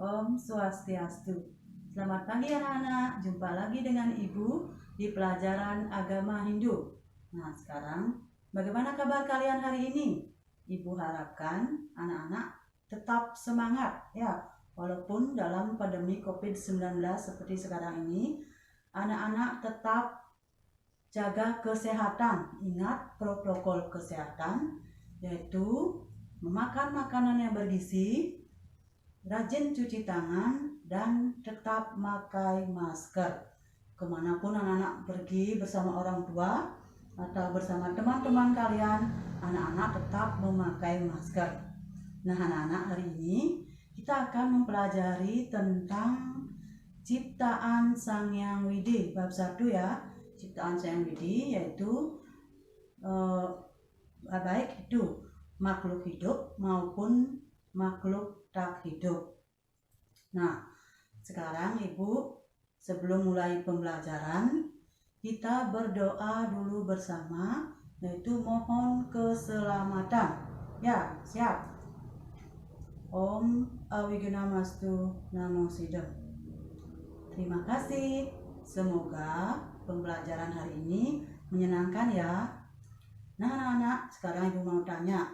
Om Swastiastu. Selamat pagi anak-anak, jumpa lagi dengan Ibu di pelajaran agama Hindu. Nah sekarang, bagaimana kabar kalian hari ini? Ibu harapkan anak-anak tetap semangat ya, walaupun dalam pandemi COVID-19 seperti sekarang ini, anak-anak tetap jaga kesehatan. Ingat protokol kesehatan, yaitu memakan makanan yang bergizi, rajin cuci tangan, dan tetap pakai masker. Kemanapun anak-anak pergi bersama orang tua atau bersama teman-teman kalian, anak-anak tetap memakai masker. Nah anak-anak, hari ini kita akan mempelajari tentang ciptaan Sang Hyang Widi, bab 1 ya. Ciptaan Sang Hyang Widi yaitu baik itu makhluk hidup maupun makhluk tak hidup. Nah, sekarang Ibu, sebelum mulai pembelajaran, kita berdoa dulu bersama, yaitu mohon keselamatan. Ya, siap. Om Awigunamastu Namo Sidam. Terima kasih. Semoga pembelajaran hari ini menyenangkan ya. Nah anak-anak, sekarang Ibu mau tanya,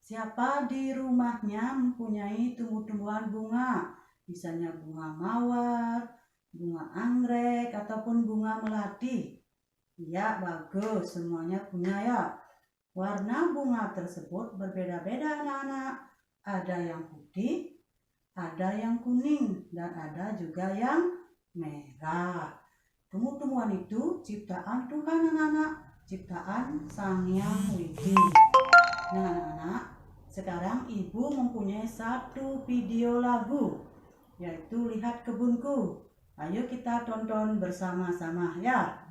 siapa di rumahnya mempunyai tumbuh-tumbuhan bunga? Misalnya bunga mawar, bunga anggrek, ataupun bunga melati. Ya, bagus, semuanya punya ya. Warna bunga tersebut berbeda-beda anak-anak. Ada yang putih, ada yang kuning, dan ada juga yang merah. Tumbuh-tumbuhan itu ciptaan Tuhan anak-anak. Ciptaan Sang Hyang Widi. Nah anak-anak, sekarang Ibu mempunyai satu video lagu, yaitu Lihat Kebunku. Ayo kita tonton bersama-sama ya.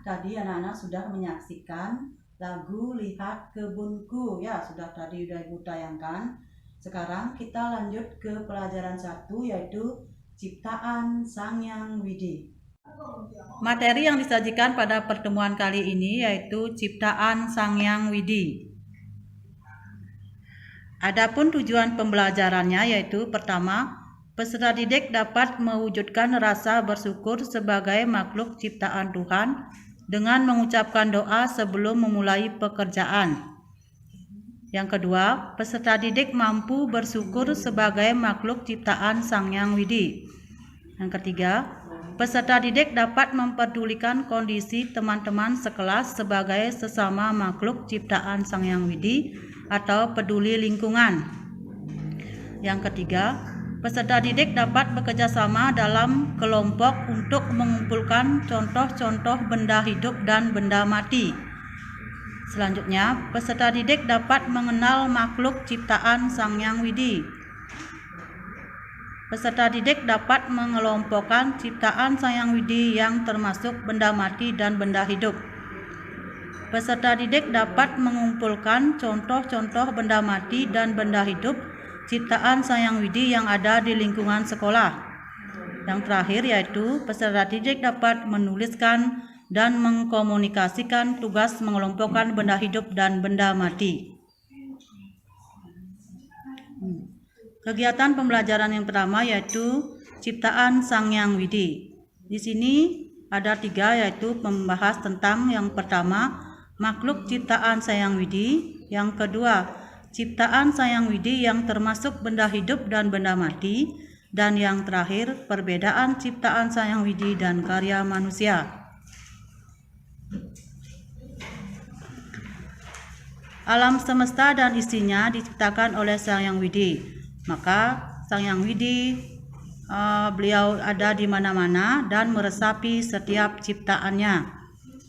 Tadi anak-anak sudah menyaksikan lagu Lihat Kebunku ya, sudah Ibu tayangkan. Sekarang kita lanjut ke pelajaran 1, yaitu ciptaan Sang Hyang Widi. Materi yang disajikan pada pertemuan kali ini yaitu ciptaan Sang Hyang Widi. Adapun tujuan pembelajarannya yaitu pertama, peserta didik dapat mewujudkan rasa bersyukur sebagai makhluk ciptaan Tuhan dengan mengucapkan doa sebelum memulai pekerjaan. Yang kedua, peserta didik mampu bersyukur sebagai makhluk ciptaan Sang Hyang Widi. Yang ketiga, peserta didik dapat memperdulikan kondisi teman-teman sekelas sebagai sesama makhluk ciptaan Sang Hyang Widi atau peduli lingkungan. Yang ketiga, peserta didik dapat bekerjasama dalam kelompok untuk mengumpulkan contoh-contoh benda hidup dan benda mati. Selanjutnya, peserta didik dapat mengenal makhluk ciptaan Sang Hyang Widi. Peserta didik dapat mengelompokkan ciptaan Sang Hyang Widi yang termasuk benda mati dan benda hidup. Peserta didik dapat mengumpulkan contoh-contoh benda mati dan benda hidup ciptaan Sang Hyang Widi yang ada di lingkungan sekolah. Yang terakhir yaitu peserta didik dapat menuliskan dan mengkomunikasikan tugas mengelompokkan benda hidup dan benda mati. Kegiatan pembelajaran yang pertama yaitu ciptaan Sang Hyang Widi. Di sini ada 3, yaitu membahas tentang yang pertama makhluk ciptaan Sang Hyang Widi, yang kedua ciptaan Sang Hyang Widi yang termasuk benda hidup dan benda mati, dan yang terakhir perbedaan ciptaan Sang Hyang Widi dan karya manusia. Alam semesta dan isinya diciptakan oleh Sang Hyang Widi. Maka Sang Hyang Widi beliau ada di mana-mana dan meresapi setiap ciptaannya.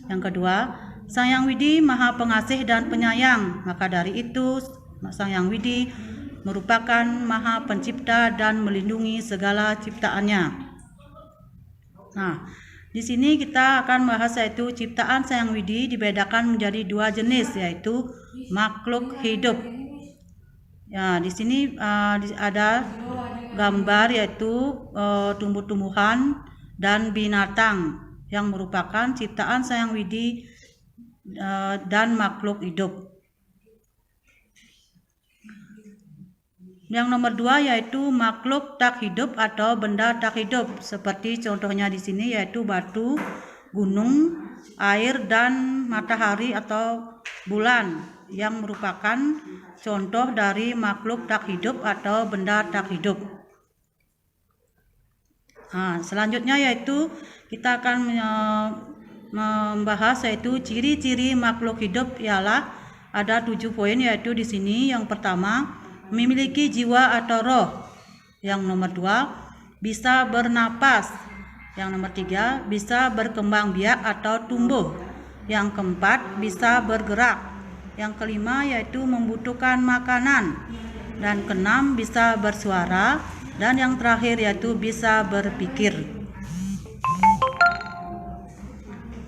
Yang kedua, Sang Hyang Widi Maha Pengasih dan Penyayang, maka dari itu Sang Hyang Widi merupakan Maha Pencipta dan melindungi segala ciptaannya. Nah, di sini kita akan bahas yaitu ciptaan Sang Hyang Widi dibedakan menjadi dua jenis, yaitu makhluk hidup. Ya, di sini ada gambar yaitu tumbuh-tumbuhan dan binatang yang merupakan ciptaan Sang Hyang Widi dan makhluk hidup. Yang nomor 2 yaitu makhluk tak hidup atau benda tak hidup, seperti contohnya di sini yaitu batu, gunung, air, dan matahari atau bulan yang merupakan contoh dari makhluk tak hidup atau benda tak hidup. Nah, selanjutnya yaitu kita akan membahas yaitu ciri-ciri makhluk hidup, ialah ada 7 poin yaitu di sini. Yang pertama, memiliki jiwa atau roh. Yang nomor 2, bisa bernapas. Yang nomor 3, bisa berkembang biak atau tumbuh. Yang keempat, bisa bergerak. Yang kelima yaitu membutuhkan makanan. Dan keenam, bisa bersuara. Dan yang terakhir yaitu bisa berpikir.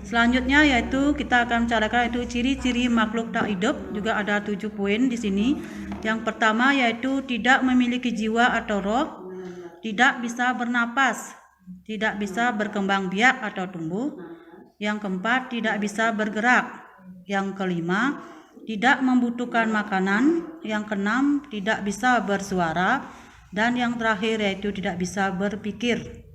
Selanjutnya yaitu kita akan bicarakan yaitu ciri-ciri makhluk tak hidup, juga ada 7 poin di sini. Yang pertama yaitu tidak memiliki jiwa atau roh, tidak bisa bernapas, tidak bisa berkembang biak atau tumbuh. Yang keempat, tidak bisa bergerak. Yang kelima, tidak membutuhkan makanan. Yang keenam, tidak bisa bersuara. Dan yang terakhir yaitu tidak bisa berpikir.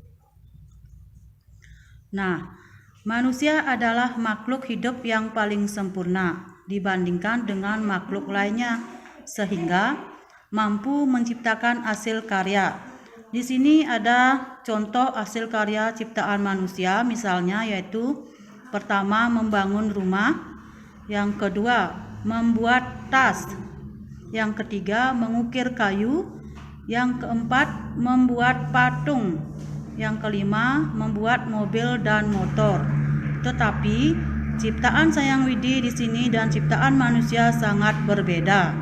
Nah, manusia adalah makhluk hidup yang paling sempurna dibandingkan dengan makhluk lainnya, sehingga mampu menciptakan hasil karya. Di sini ada contoh hasil karya ciptaan manusia, misalnya yaitu pertama membangun rumah, yang kedua membuat tas, yang ketiga mengukir kayu, yang keempat membuat patung, yang kelima membuat mobil dan motor. Tetapi ciptaan Sang Hyang Widi di sini dan ciptaan manusia sangat berbeda.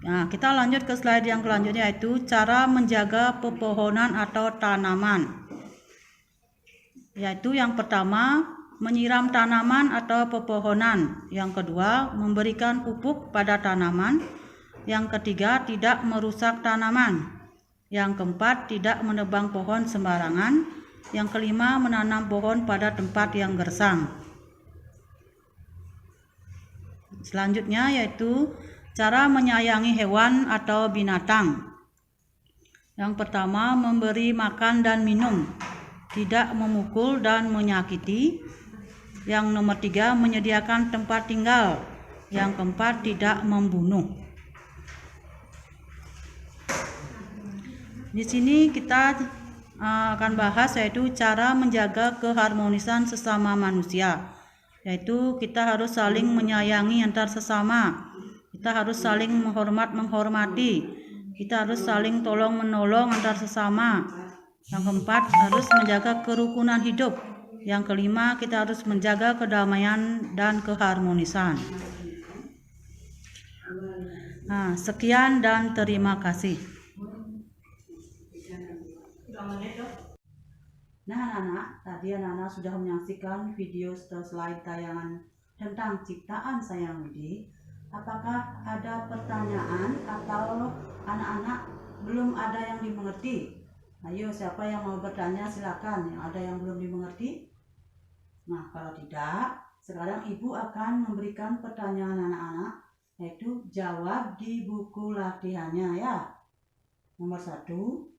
Nah, kita lanjut ke slide yang selanjutnya yaitu cara menjaga pepohonan atau tanaman. Yaitu yang pertama, menyiram tanaman atau pepohonan. Yang kedua, memberikan pupuk pada tanaman. Yang ketiga, tidak merusak tanaman. Yang keempat, tidak menebang pohon sembarangan. Yang kelima, menanam pohon pada tempat yang gersang. Selanjutnya yaitu cara menyayangi hewan atau binatang. Yang pertama, memberi makan dan minum, tidak memukul dan menyakiti. Yang nomor 3, menyediakan tempat tinggal. Yang keempat, tidak membunuh. Di sini kita akan bahas yaitu cara menjaga keharmonisan sesama manusia. Yaitu kita harus saling menyayangi antar sesama. Kita harus saling menghormati. Kita harus saling tolong menolong antar sesama. Yang keempat, harus menjaga kerukunan hidup. Yang kelima, kita harus menjaga kedamaian dan keharmonisan. Nah, sekian dan terima kasih. Nah anak-anak, tadi anak-anak sudah menyaksikan video slide tayangan tentang ciptaan Sang Hyang Widi. Apakah ada pertanyaan atau anak-anak belum ada yang dimengerti? Ayo, siapa yang mau bertanya silakan. Yang ada yang belum dimengerti? Nah, kalau tidak, sekarang ibu akan memberikan pertanyaan anak-anak, yaitu jawab di buku latihannya ya. Nomor 1,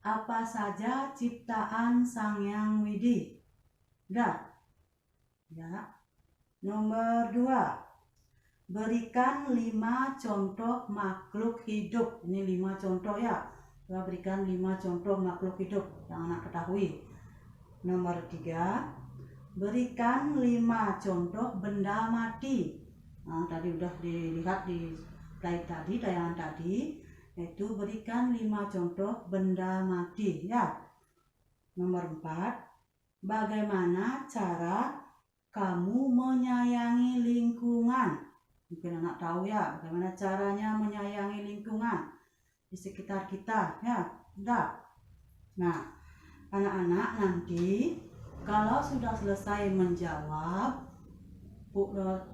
apa saja ciptaan Sang Hyang Widi? Udah? Ya. Nomor 2, berikan 5 contoh makhluk hidup. Ini 5 contoh ya. Kita berikan 5 contoh makhluk hidup yang anak ketahui. Nomor 3, berikan 5 contoh benda mati. Nah, tadi udah dilihat di slide tadi, tayangan tadi. Yaitu berikan 5 contoh benda mati ya. Nomor 4, bagaimana cara kamu menyayangi lingkungan? Mungkin anak tahu ya, bagaimana caranya menyayangi lingkungan di sekitar kita, ya, udah. Nah, anak-anak nanti kalau sudah selesai menjawab,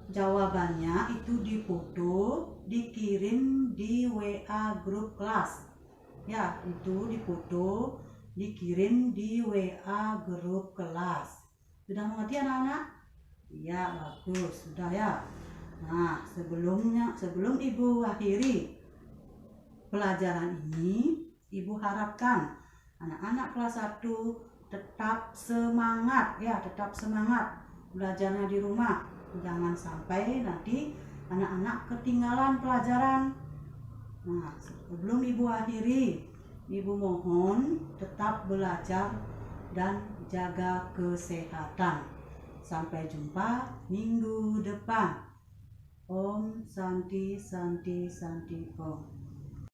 jawabannya itu difoto, dikirim di WA grup kelas. Ya, itu difoto, dikirim di WA grup kelas. Sudah mengerti anak-anak? Iya, bagus, sudah ya. Nah, sebelum Ibu akhiri pelajaran ini, Ibu harapkan anak-anak kelas 1 tetap semangat ya, tetap semangat belajarnya di rumah. Jangan sampai nanti anak-anak ketinggalan pelajaran. Nah, sebelum Ibu akhiri, Ibu mohon tetap belajar dan jaga kesehatan. Sampai jumpa minggu depan. Om Santi Santi Santi Om.